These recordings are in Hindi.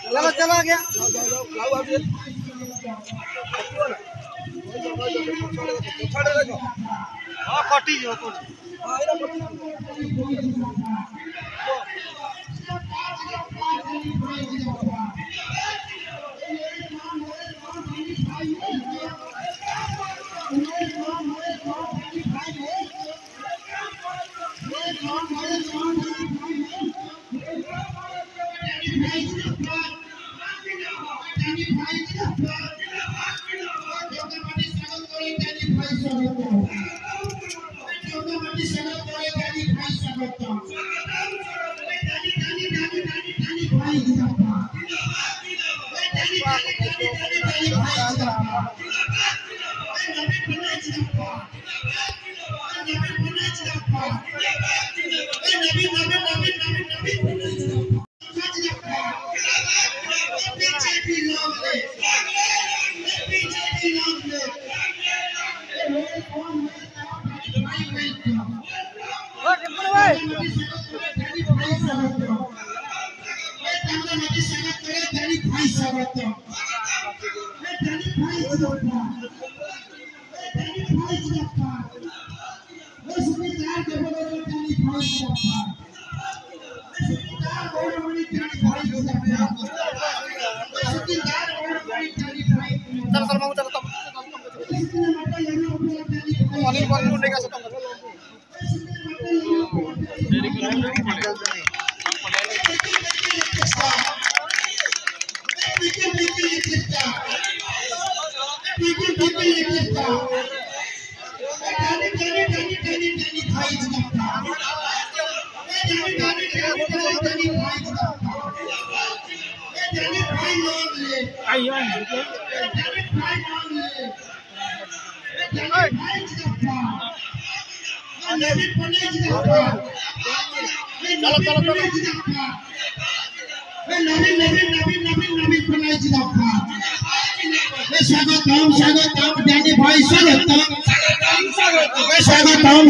चला चला गया हाँ कटी जो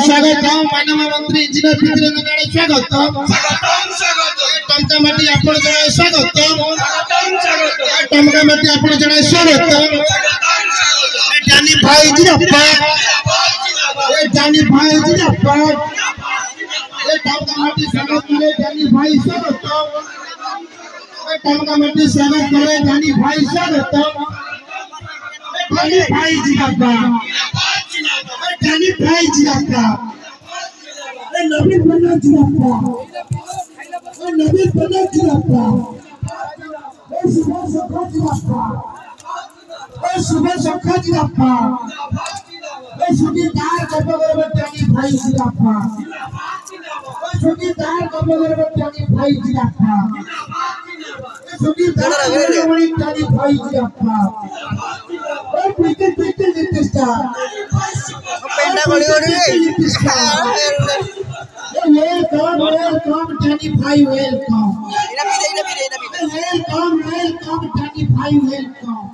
स्वागतम मानव मंत्री इंजीनियर पृथ्वीरंजन स्वागतम टमका माटी आपण जणाय स्वागतम टमका माटी आपण जणाय स्वागतम जानी भाई जिरप्पा जानी भाई जिरप्पा टमका माटी स्वागत करे जानी भाई स्वागतम टमका माटी स्वागत करे जानी भाई स्वागतम जानी भाई जिरप्पा जानी भाई जिरप्पा नवीन बना जिरप्पा नवीन बना जिरप्पा सुबह सखा जिरप्पा सुखीदार गबगरबट्टी भाई जिरप्पा सुखीदार गबगरबट्टी भाई जिरप्पा सुखीदार गबगरबट्टी भाई जिरप्पा और क्रिकेट लेटेस्टा पेंडा बड़ी हो रही है welcome Danny भाई welcome welcome Danny भाई welcome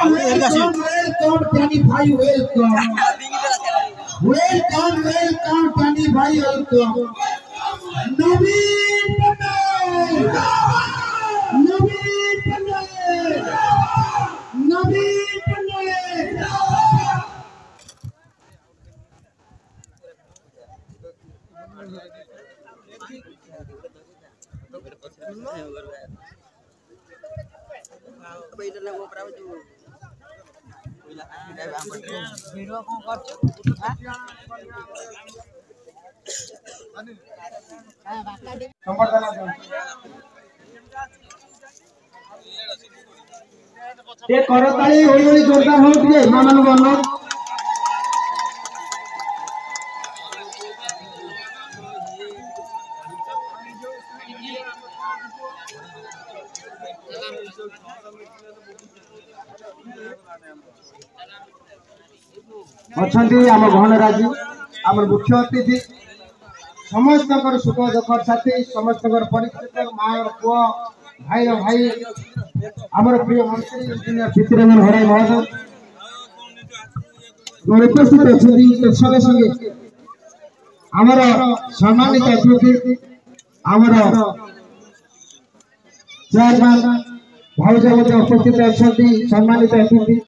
welcome Danny भाई welcome welcome Danny भाई welcome नवीन पटेल ये करताली होई होई जोरदार हो दिए मामन को अनुरोध अच्छा आम गहनराजी आम मुख्य अतिथि समस्त सुख दुख साथी समस्त परिचित माँ पुआ भाई भाई आमर प्रिय मंत्री इंजीनियर प्रीतिरंजन घड़ाई महोदय उपस्थित अच्छा संगे संगे आमर सम्मानित अतिथि आमर चेयरमैन भाउज उपस्थित अच्छा सम्मानित अतिथि।